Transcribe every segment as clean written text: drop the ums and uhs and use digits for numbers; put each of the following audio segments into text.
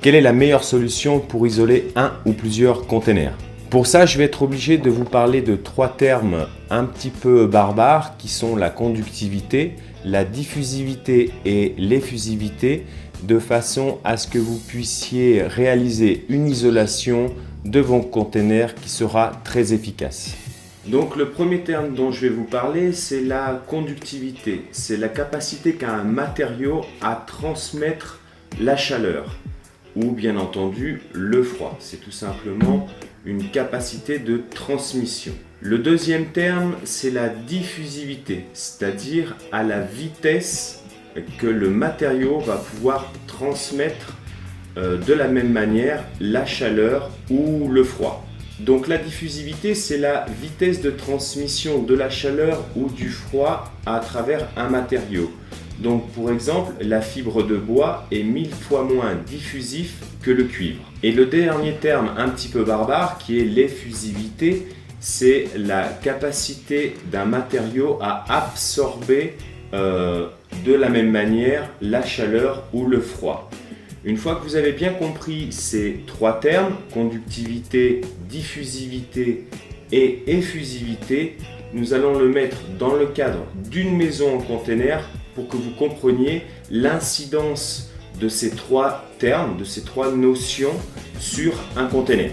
Quelle est la meilleure solution pour isoler un ou plusieurs containers? Pour ça, je vais être obligé de vous parler de trois termes un petit peu barbares qui sont la conductivité, la diffusivité et l'effusivité, de façon à ce que vous puissiez réaliser une isolation de vos containers qui sera très efficace. Donc le premier terme dont je vais vous parler, c'est la conductivité. C'est la capacité qu'a un matériau à transmettre la chaleur ou bien entendu le froid. C'est tout simplement une capacité de transmission. Le deuxième terme, c'est la diffusivité, c'est-à-dire à la vitesse que le matériau va pouvoir transmettre de la même manière la chaleur ou le froid. Donc la diffusivité, c'est la vitesse de transmission de la chaleur ou du froid à travers un matériau. Donc pour exemple, la fibre de bois est 1000 fois moins diffusif que le cuivre. Et le dernier terme un petit peu barbare qui est l'effusivité, c'est la capacité d'un matériau à absorber de la même manière la chaleur ou le froid. Une fois que vous avez bien compris ces trois termes, conductivité, diffusivité et effusivité, nous allons le mettre dans le cadre d'une maison en container pour que vous compreniez l'incidence de ces trois termes, de ces trois notions sur un container.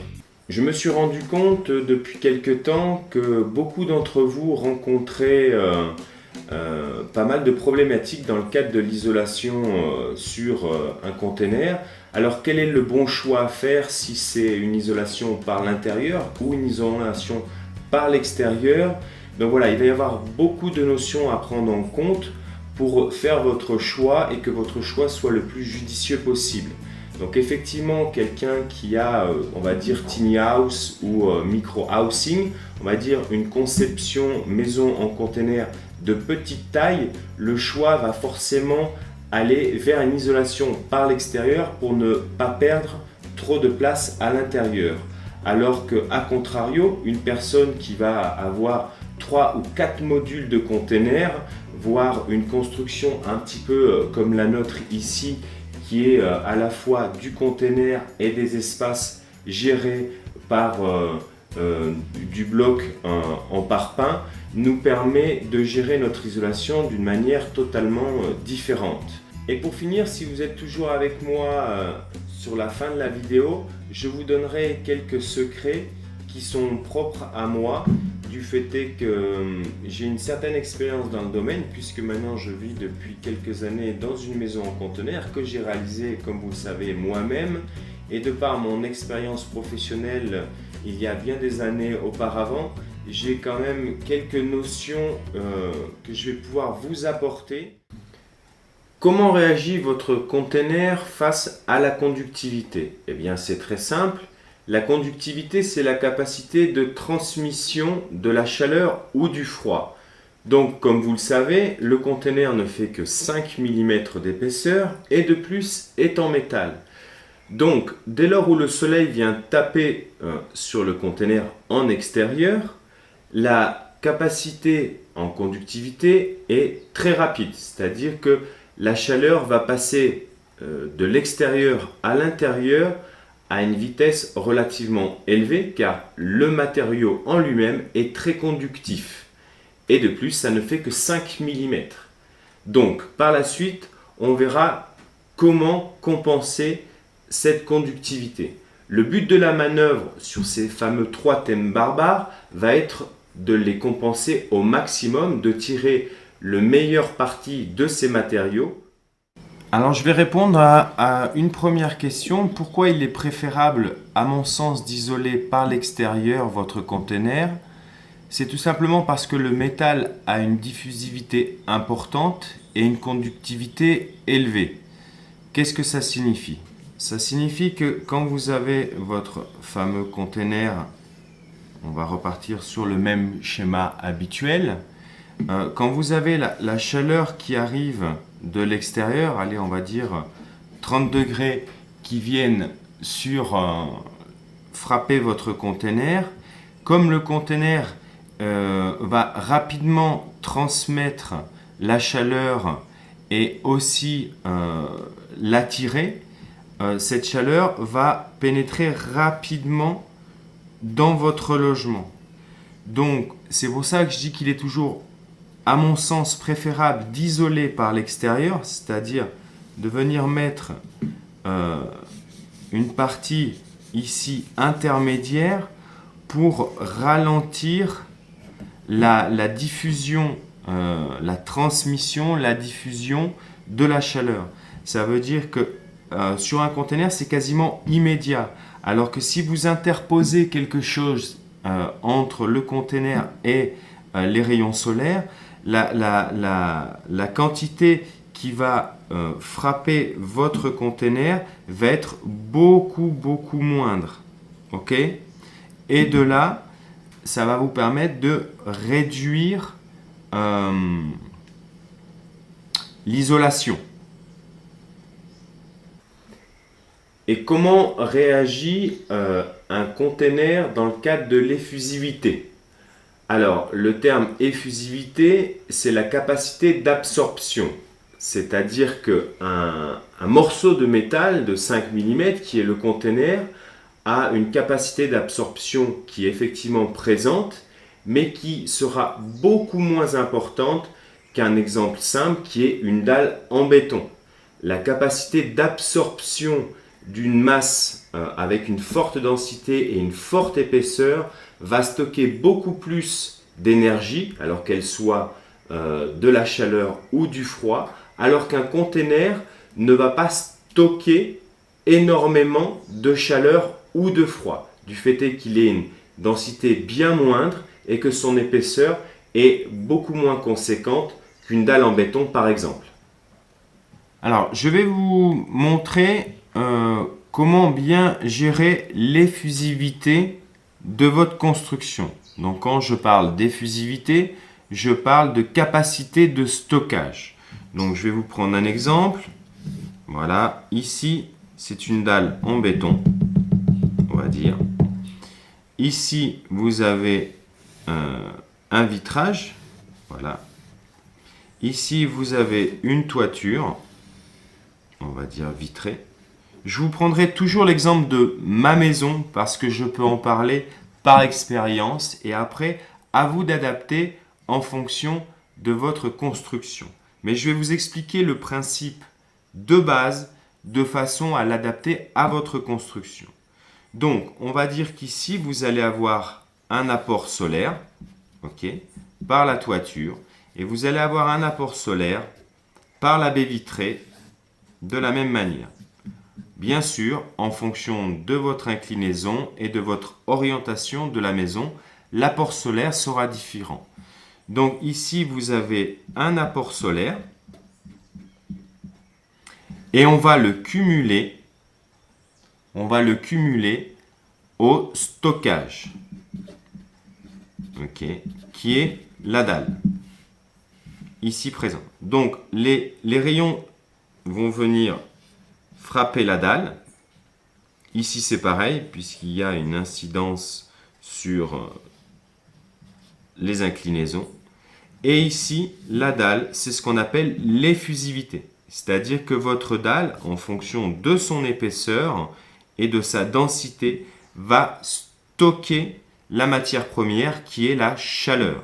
Je me suis rendu compte depuis quelque temps que beaucoup d'entre vous rencontraient pas mal de problématiques dans le cadre de l'isolation sur un container. Alors quel est le bon choix à faire si c'est une isolation par l'intérieur ou une isolation par l'extérieur? Donc voilà, il va y avoir beaucoup de notions à prendre en compte pour faire votre choix et que votre choix soit le plus judicieux possible. Donc effectivement, quelqu'un qui a, on va dire tiny house ou micro housing, on va dire une conception maison en container de petite taille, le choix va forcément aller vers une isolation par l'extérieur pour ne pas perdre trop de place à l'intérieur. Alors que, à contrario, une personne qui va avoir 3 ou 4 modules de container, voire une construction un petit peu comme la nôtre ici, qui est à la fois du container et des espaces gérés par du bloc en parpaing, nous permet de gérer notre isolation d'une manière totalement différente. Et pour finir, si vous êtes toujours avec moi sur la fin de la vidéo, je vous donnerai quelques secrets qui sont propres à moi, du fait est que j'ai une certaine expérience dans le domaine, puisque maintenant je vis depuis quelques années dans une maison en conteneur que j'ai réalisée, comme vous le savez, moi-même, et de par mon expérience professionnelle il y a bien des années auparavant, j'ai quand même quelques notions que je vais pouvoir vous apporter. Comment réagit votre container face à la conductivité? Eh bien c'est très simple. La conductivité, c'est la capacité de transmission de la chaleur ou du froid. Donc, comme vous le savez, le conteneur ne fait que 5 mm d'épaisseur et de plus est en métal. Donc, dès lors où le soleil vient taper sur le conteneur en extérieur, la capacité en conductivité est très rapide. C'est-à-dire que la chaleur va passer de l'extérieur à l'intérieur à une vitesse relativement élevée car le matériau en lui-même est très conductif et de plus ça ne fait que 5 mm. Donc par la suite on verra comment compenser cette conductivité. Le but de la manœuvre sur ces fameux trois thèmes barbares va être de les compenser au maximum, de tirer le meilleur parti de ces matériaux. Alors je vais répondre à une première question. Pourquoi il est préférable, à mon sens, d'isoler par l'extérieur votre conteneur? C'est tout simplement parce que le métal a une diffusivité importante et une conductivité élevée. Qu'est-ce que ça signifie? Ça signifie que quand vous avez votre fameux conteneur, on va repartir sur le même schéma habituel, quand vous avez la chaleur qui arrive de l'extérieur, allez on va dire 30 degrés qui viennent frapper votre conteneur, comme le conteneur va rapidement transmettre la chaleur et aussi l'attirer, cette chaleur va pénétrer rapidement dans votre logement. Donc, c'est pour ça que je dis qu'il est toujours, à mon sens, préférable d'isoler par l'extérieur, c'est-à-dire de venir mettre une partie ici intermédiaire pour ralentir la diffusion, la transmission, la diffusion de la chaleur. Ça veut dire que sur un conteneur, c'est quasiment immédiat. Alors que si vous interposez quelque chose entre le conteneur et les rayons solaires, la quantité qui va frapper votre conteneur va être beaucoup moindre. Ok? Et de là, ça va vous permettre de réduire l'isolation. Et comment réagit un conteneur dans le cadre de l'effusivité? Alors, le terme effusivité, c'est la capacité d'absorption. C'est-à-dire qu'un morceau de métal de 5 mm, qui est le conteneur, a une capacité d'absorption qui est effectivement présente, mais qui sera beaucoup moins importante qu'un exemple simple qui est une dalle en béton. La capacité d'absorption d'une masse avec une forte densité et une forte épaisseur va stocker beaucoup plus d'énergie, alors qu'elle soit de la chaleur ou du froid, alors qu'un conteneur ne va pas stocker énormément de chaleur ou de froid, du fait qu'il ait une densité bien moindre et que son épaisseur est beaucoup moins conséquente qu'une dalle en béton par exemple. Alors, je vais vous montrer comment bien gérer l'effusivité de votre construction. Donc, quand je parle d'effusivité, je parle de capacité de stockage. Donc, je vais vous prendre un exemple. Voilà, ici, c'est une dalle en béton, on va dire. Ici, vous avez un vitrage. Voilà. Ici, vous avez une toiture, on va dire vitrée. Je vous prendrai toujours l'exemple de ma maison parce que je peux en parler par expérience et après, à vous d'adapter en fonction de votre construction. Mais je vais vous expliquer le principe de base de façon à l'adapter à votre construction. Donc, on va dire qu'ici, vous allez avoir un apport solaire, ok, par la toiture, et vous allez avoir un apport solaire par la baie vitrée de la même manière. Bien sûr, en fonction de votre inclinaison et de votre orientation de la maison, l'apport solaire sera différent. Donc ici, vous avez un apport solaire et on va le cumuler au stockage, okay, qui est la dalle, ici présent. Donc les rayons vont venir frapper la dalle. Ici, c'est pareil, puisqu'il y a une incidence sur les inclinaisons. Et ici, la dalle, c'est ce qu'on appelle l'effusivité. C'est-à-dire que votre dalle, en fonction de son épaisseur et de sa densité, va stocker la matière première qui est la chaleur,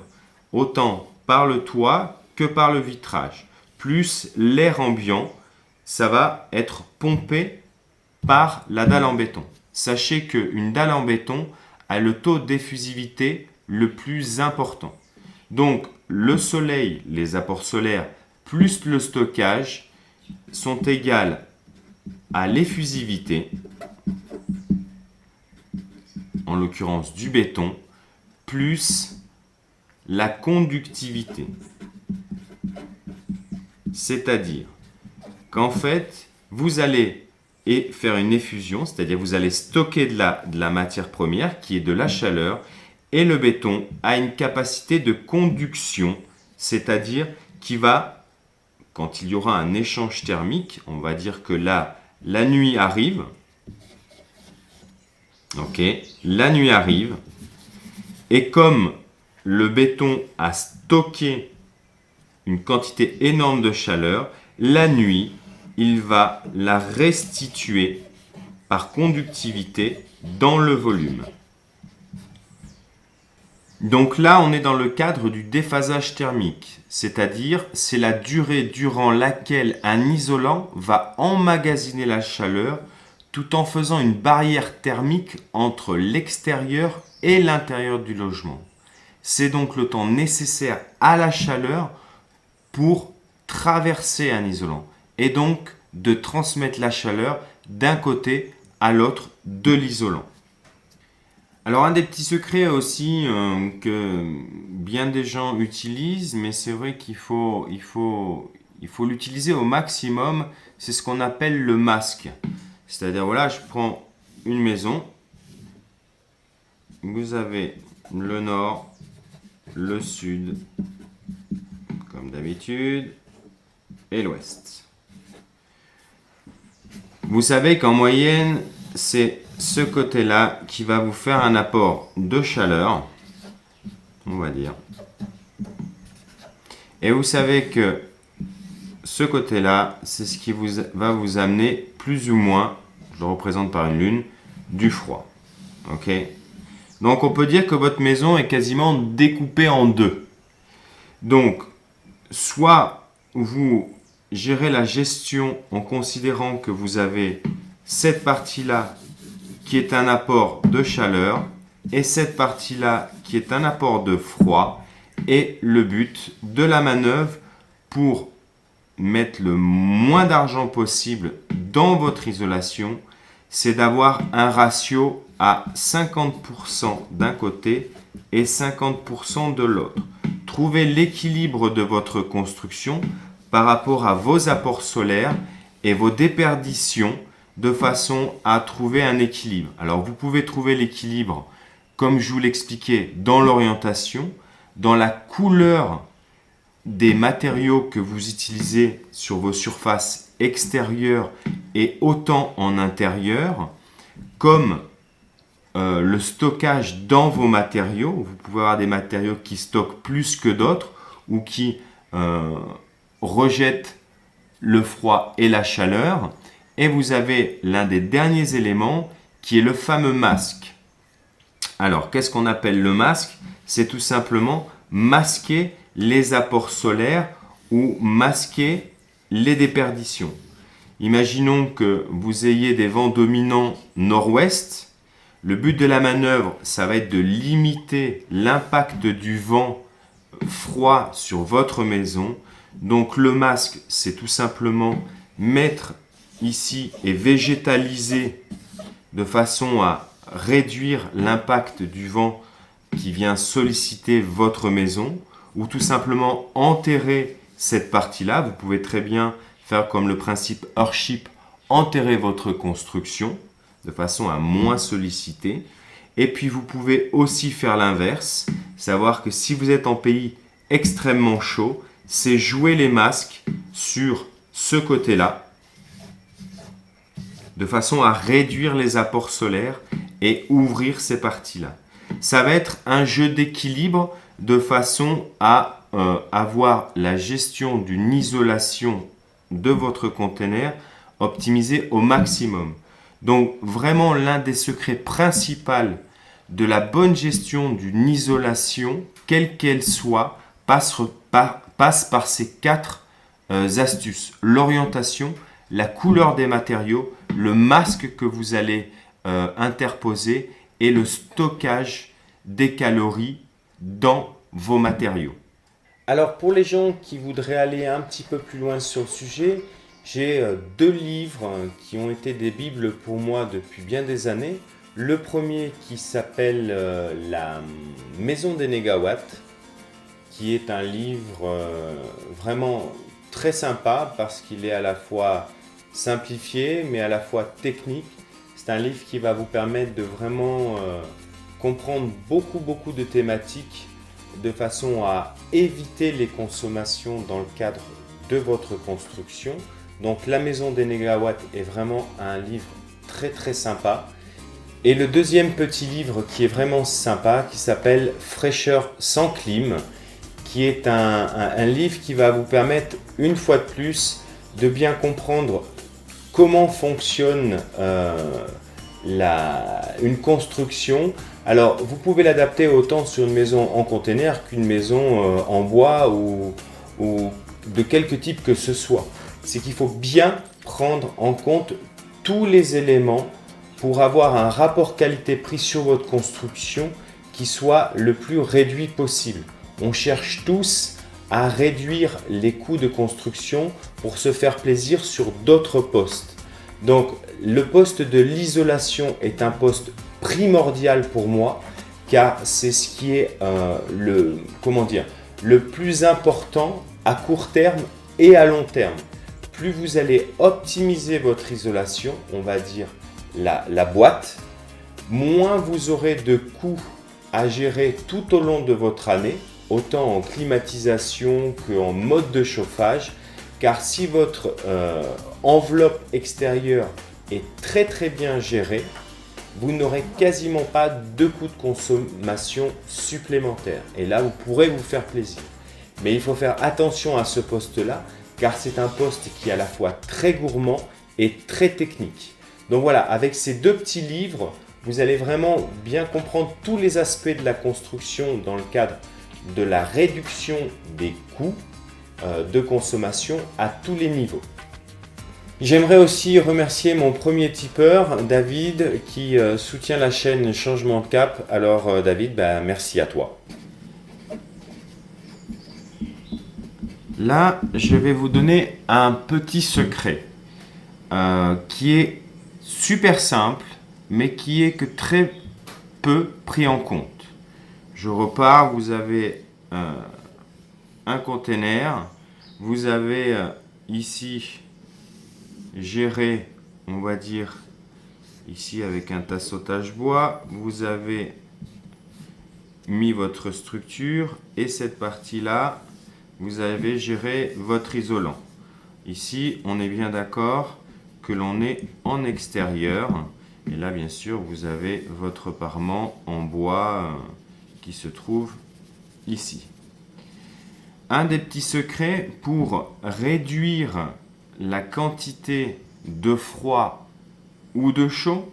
autant par le toit que par le vitrage. Plus l'air ambiant, ça va être pompé par la dalle en béton. Sachez qu'une dalle en béton a le taux d'effusivité le plus important. Donc, le soleil, les apports solaires, plus le stockage sont égales à l'effusivité, en l'occurrence du béton, plus la conductivité. C'est-à-dire qu'en fait, vous allez faire une effusion, c'est-à-dire vous allez stocker de la matière première qui est de la chaleur, et le béton a une capacité de conduction, c'est-à-dire qui va, quand il y aura un échange thermique, on va dire que là, la nuit arrive, ok, la nuit arrive, et comme le béton a stocké une quantité énorme de chaleur, la nuit, il va la restituer par conductivité dans le volume. Donc là, on est dans le cadre du déphasage thermique, c'est-à-dire c'est la durée durant laquelle un isolant va emmagasiner la chaleur tout en faisant une barrière thermique entre l'extérieur et l'intérieur du logement. C'est donc le temps nécessaire à la chaleur pour traverser un isolant et donc de transmettre la chaleur d'un côté à l'autre de l'isolant. Alors un des petits secrets aussi que bien des gens utilisent, mais c'est vrai qu'il faut l'utiliser au maximum, c'est ce qu'on appelle le masque. C'est-à-dire voilà, je prends une maison, vous avez le nord, le sud, comme d'habitude, et l'ouest. Vous savez qu'en moyenne, c'est ce côté-là qui va vous faire un apport de chaleur, on va dire. Et vous savez que ce côté-là, c'est ce qui va vous amener plus ou moins, je le représente par une lune, du froid. Ok ? Donc on peut dire que votre maison est quasiment découpée en deux. Donc, soit vous gérez la gestion en considérant que vous avez cette partie-là qui est un apport de chaleur et cette partie-là qui est un apport de froid. Et le but de la manœuvre pour mettre le moins d'argent possible dans votre isolation, c'est d'avoir un ratio à 50% d'un côté et 50% de l'autre. Trouvez l'équilibre de votre construction par rapport à vos apports solaires et vos déperditions de façon à trouver un équilibre. Alors vous pouvez trouver l'équilibre, comme je vous l'expliquais, dans l'orientation, dans la couleur des matériaux que vous utilisez sur vos surfaces extérieures et autant en intérieur, comme le stockage dans vos matériaux. Vous pouvez avoir des matériaux qui stockent plus que d'autres ou qui rejettent le froid et la chaleur. Et vous avez l'un des derniers éléments qui est le fameux masque. Alors, qu'est-ce qu'on appelle le masque ? C'est tout simplement masquer les apports solaires ou masquer les déperditions. Imaginons que vous ayez des vents dominants nord-ouest. Le but de la manœuvre, ça va être de limiter l'impact du vent froid sur votre maison. Donc le masque, c'est tout simplement mettre ici et végétaliser de façon à réduire l'impact du vent qui vient solliciter votre maison ou tout simplement enterrer cette partie-là. Vous pouvez très bien faire comme le principe Earthship, enterrer votre construction de façon à moins solliciter. Et puis vous pouvez aussi faire l'inverse, savoir que si vous êtes en pays extrêmement chaud, c'est jouer les masques sur ce côté-là de façon à réduire les apports solaires et ouvrir ces parties-là. Ça va être un jeu d'équilibre de façon à avoir la gestion d'une isolation de votre conteneur optimisée au maximum. Donc vraiment l'un des secrets principaux de la bonne gestion d'une isolation, quelle qu'elle soit, passe par ces 4 astuces. L'orientation, la couleur des matériaux, le masque que vous allez interposer et le stockage des calories dans vos matériaux. Alors pour les gens qui voudraient aller un petit peu plus loin sur le sujet, j'ai 2 livres qui ont été des bibles pour moi depuis bien des années. Le premier qui s'appelle La Maison des Négawatts, qui est un livre vraiment très sympa parce qu'il est à la fois simplifié mais à la fois technique. C'est un livre qui va vous permettre de vraiment comprendre beaucoup de thématiques de façon à éviter les consommations dans le cadre de votre construction. Donc La Maison des Négawatts est vraiment un livre très sympa. Et le deuxième petit livre qui est vraiment sympa, qui s'appelle Fraîcheur sans clim, qui est un livre qui va vous permettre une fois de plus de bien comprendre comment fonctionne une construction. Alors, vous pouvez l'adapter autant sur une maison en container qu'une maison en bois ou de quelque type que ce soit. C'est qu'il faut bien prendre en compte tous les éléments pour avoir un rapport qualité-prix sur votre construction qui soit le plus réduit possible. On cherche tous à réduire les coûts de construction pour se faire plaisir sur d'autres postes. Donc, le poste de l'isolation est un poste primordial pour moi car c'est ce qui est le plus important à court terme et à long terme. Plus vous allez optimiser votre isolation, on va dire la boîte, moins vous aurez de coûts à gérer tout au long de votre année, autant en climatisation qu'en mode de chauffage, car si votre enveloppe extérieure est très très bien gérée, vous n'aurez quasiment pas de coûts de consommation supplémentaires. Et là, vous pourrez vous faire plaisir. Mais il faut faire attention à ce poste-là, car c'est un poste qui est à la fois très gourmand et très technique. Donc voilà, avec ces deux petits livres, vous allez vraiment bien comprendre tous les aspects de la construction dans le cadre de la réduction des coûts de consommation à tous les niveaux. J'aimerais aussi remercier mon premier tipeur, David, qui soutient la chaîne Changement de Cap. Alors David, merci à toi. Là, je vais vous donner un petit secret qui est super simple, mais qui est que très peu pris en compte. Je repars, vous avez un container, vous avez ici géré, on va dire, ici avec un tassotage bois, vous avez mis votre structure et cette partie-là, vous avez géré votre isolant. Ici, on est bien d'accord que l'on est en extérieur. Et là, bien sûr, vous avez votre parement en bois qui se trouve ici. Un des petits secrets pour réduire la quantité de froid ou de chaud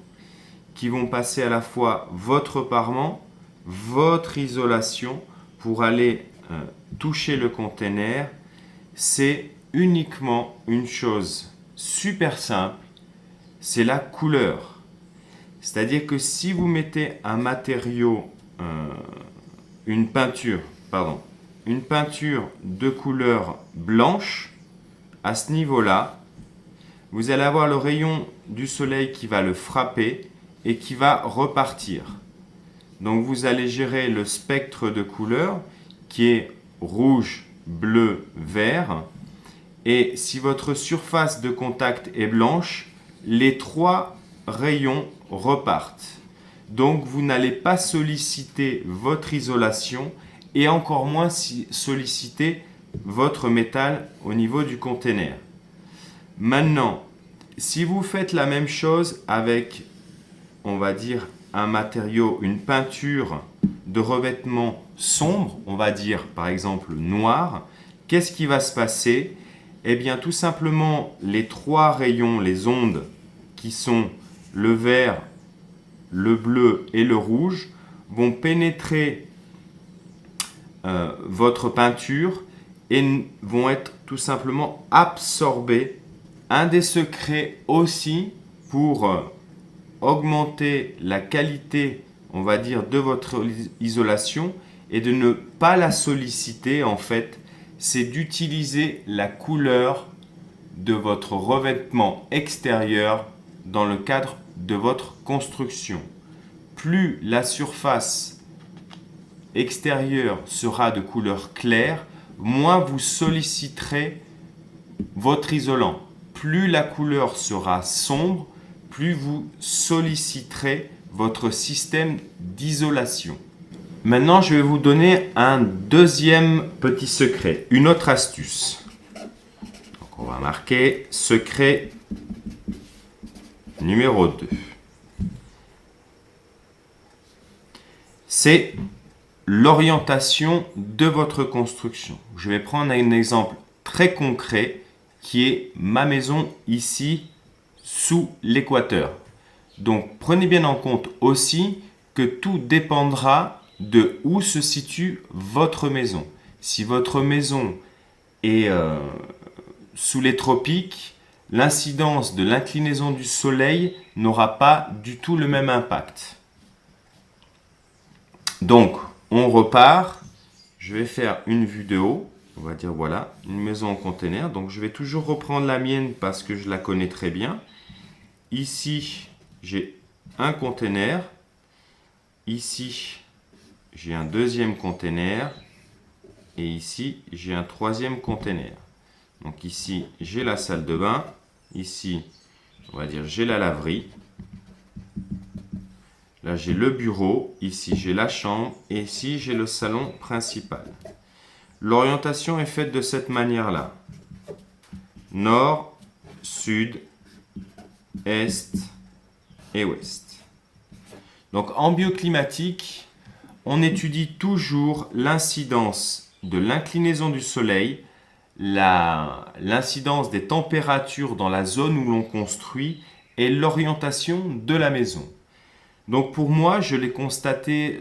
qui vont passer à la fois votre parement, votre isolation pour aller toucher le container, c'est uniquement une chose super simple, c'est la couleur. C'est-à-dire que si vous mettez un matériau, une peinture de couleur blanche, à ce niveau-là, vous allez avoir le rayon du soleil qui va le frapper et qui va repartir. Donc vous allez gérer le spectre de couleurs qui est rouge, bleu, vert. Et si votre surface de contact est blanche, les trois rayons repartent. Donc vous n'allez pas solliciter votre isolation et encore moins solliciter votre métal au niveau du container. Maintenant, si vous faites la même chose avec, on va dire, un matériau, une peinture de revêtement sombre, on va dire par exemple noir, qu'est-ce qui va se passer? Eh bien tout simplement les trois rayons, les ondes qui sont le vert, le bleu et le rouge vont pénétrer votre peinture et vont être tout simplement absorbés. Un des secrets aussi pour augmenter la qualité, on va dire, de votre isolation et de ne pas la solliciter en fait, c'est d'utiliser la couleur de votre revêtement extérieur dans le cadre de votre construction. Plus la surface extérieure sera de couleur claire, moins vous solliciterez votre isolant. Plus la couleur sera sombre, plus vous solliciterez votre système d'isolation. Maintenant, je vais vous donner un deuxième petit secret, une autre astuce. Donc, on va marquer secret numéro 2. C'est l'orientation de votre construction. Je vais prendre un exemple très concret qui est ma maison ici sous l'équateur. Donc prenez bien en compte aussi que tout dépendra de où se situe votre maison. Si votre maison est sous les tropiques, l'incidence de l'inclinaison du soleil n'aura pas du tout le même impact. Donc, on repart. Je vais faire une vue de haut. On va dire voilà, une maison en container. Donc, je vais toujours reprendre la mienne parce que je la connais très bien. Ici, j'ai un container. Ici, j'ai un deuxième container. Et ici, j'ai un troisième container. Donc ici, j'ai la salle de bain. Ici, on va dire, j'ai la laverie. Là, j'ai le bureau. Ici, j'ai la chambre. Et ici, j'ai le salon principal. L'orientation est faite de cette manière-là. Nord, sud, est et ouest. Donc, en bioclimatique, on étudie toujours l'incidence de l'inclinaison du soleil, l'incidence des températures dans la zone où l'on construit et l'orientation de la maison. Donc pour moi, je l'ai constaté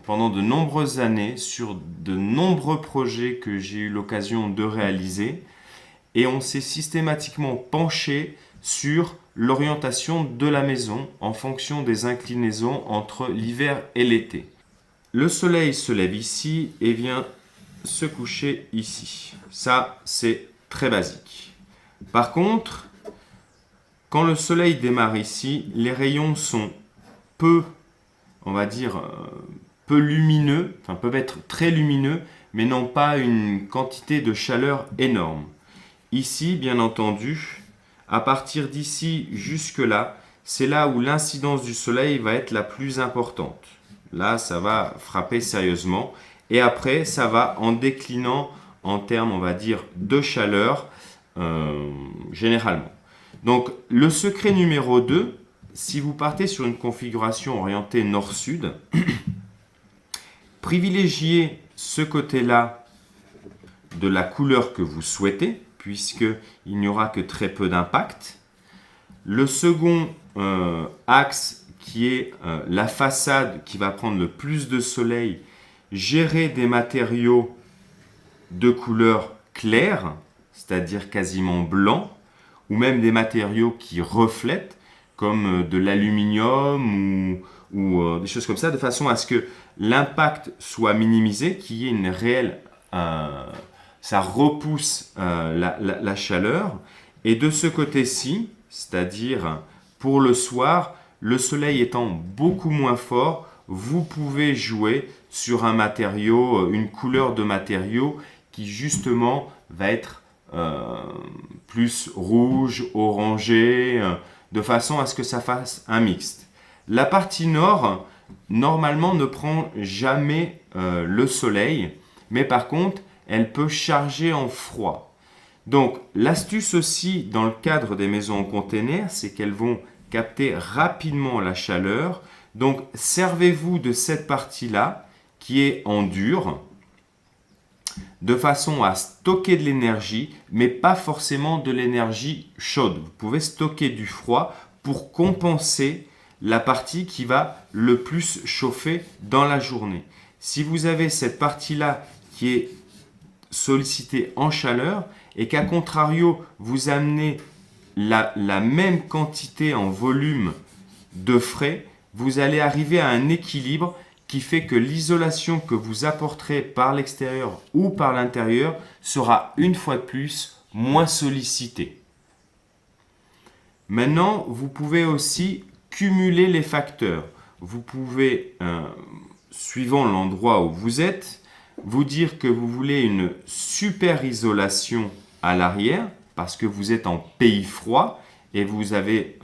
pendant de nombreuses années sur de nombreux projets que j'ai eu l'occasion de réaliser et on s'est systématiquement penché sur l'orientation de la maison en fonction des inclinaisons entre l'hiver et l'été. Le soleil se lève ici et vient se coucher ici. Ça, c'est très basique. Par contre, quand le soleil démarre ici, les rayons sont peu lumineux, enfin peuvent être très lumineux, mais n'ont pas une quantité de chaleur énorme. Ici, bien entendu, à partir d'ici jusque là, c'est là où l'incidence du soleil va être la plus importante. Là, ça va frapper sérieusement. Et après, ça va en déclinant en termes, on va dire, de chaleur, généralement. Donc, le secret numéro 2, si vous partez sur une configuration orientée nord-sud, privilégiez ce côté-là de la couleur que vous souhaitez, puisqu'il n'y aura que très peu d'impact. Le second axe, qui est la façade qui va prendre le plus de soleil, gérer des matériaux de couleur claire, c'est-à-dire quasiment blanc, ou même des matériaux qui reflètent, comme de l'aluminium ou des choses comme ça, de façon à ce que l'impact soit minimisé, qu'il y ait une réelle... ça repousse la chaleur. Et de ce côté-ci, c'est-à-dire pour le soir, le soleil étant beaucoup moins fort, vous pouvez jouer sur un matériau, une couleur de matériau qui justement va être plus rouge, orangé, de façon à ce que ça fasse un mixte. La partie nord, normalement, ne prend jamais le soleil, mais par contre, elle peut charger en froid. Donc, l'astuce aussi dans le cadre des maisons en container, c'est qu'elles vont capter rapidement la chaleur. Donc, servez-vous de cette partie-là qui est en dur, de façon à stocker de l'énergie, mais pas forcément de l'énergie chaude. Vous pouvez stocker du froid pour compenser la partie qui va le plus chauffer dans la journée. Si vous avez cette partie-là qui est sollicitée en chaleur et qu'à contrario, vous amenez la même quantité en volume de frais, vous allez arriver à un équilibre qui fait que l'isolation que vous apporterez par l'extérieur ou par l'intérieur sera une fois de plus moins sollicitée. Maintenant, vous pouvez aussi cumuler les facteurs. Vous pouvez, suivant l'endroit où vous êtes, vous dire que vous voulez une super isolation à l'arrière parce que vous êtes en pays froid et vous avez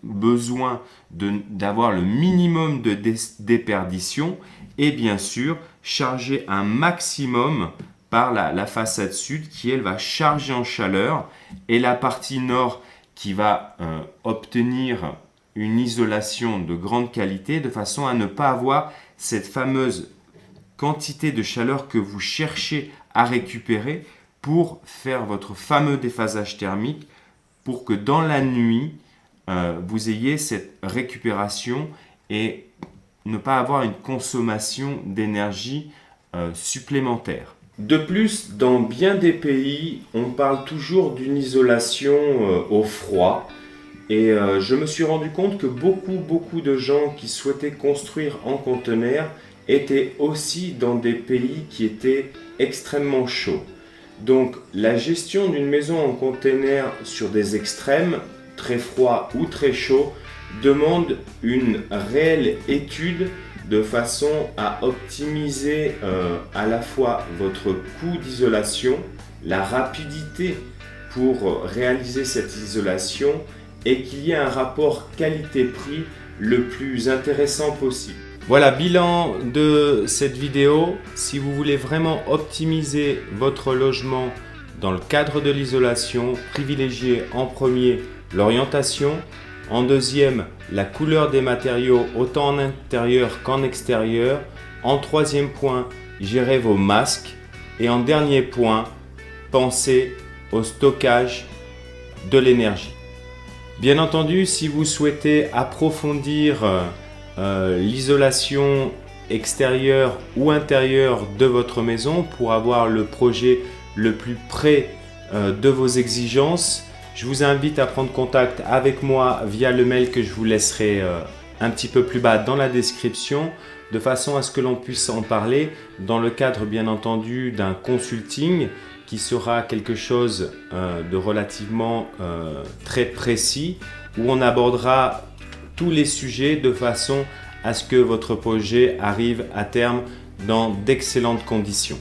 besoin d'avoir le minimum de déperdition et bien sûr charger un maximum par la façade sud qui elle va charger en chaleur et la partie nord qui va obtenir une isolation de grande qualité de façon à ne pas avoir cette fameuse quantité de chaleur que vous cherchez à récupérer pour faire votre fameux déphasage thermique pour que dans la nuit, vous ayez cette récupération et ne pas avoir une consommation d'énergie supplémentaire. De plus, dans bien des pays, on parle toujours d'une isolation au froid. Et je me suis rendu compte que beaucoup de gens qui souhaitaient construire en conteneur étaient aussi dans des pays qui étaient extrêmement chauds. Donc la gestion d'une maison en conteneur sur des extrêmes, très froid ou très chaud, demande une réelle étude de façon à optimiser à la fois votre coût d'isolation, la rapidité pour réaliser cette isolation et qu'il y ait un rapport qualité-prix le plus intéressant possible. Voilà, bilan de cette vidéo. Si vous voulez vraiment optimiser votre logement dans le cadre de l'isolation, privilégiez en premier l'orientation, en deuxième la couleur des matériaux autant en intérieur qu'en extérieur, en troisième point, gérez vos masques et en dernier point, pensez au stockage de l'énergie. Bien entendu, si vous souhaitez approfondir l'isolation extérieure ou intérieure de votre maison pour avoir le projet le plus près de vos exigences, je vous invite à prendre contact avec moi via le mail que je vous laisserai un petit peu plus bas dans la description, de façon à ce que l'on puisse en parler dans le cadre bien entendu d'un consulting qui sera quelque chose de relativement très précis, où on abordera tous les sujets de façon à ce que votre projet arrive à terme dans d'excellentes conditions.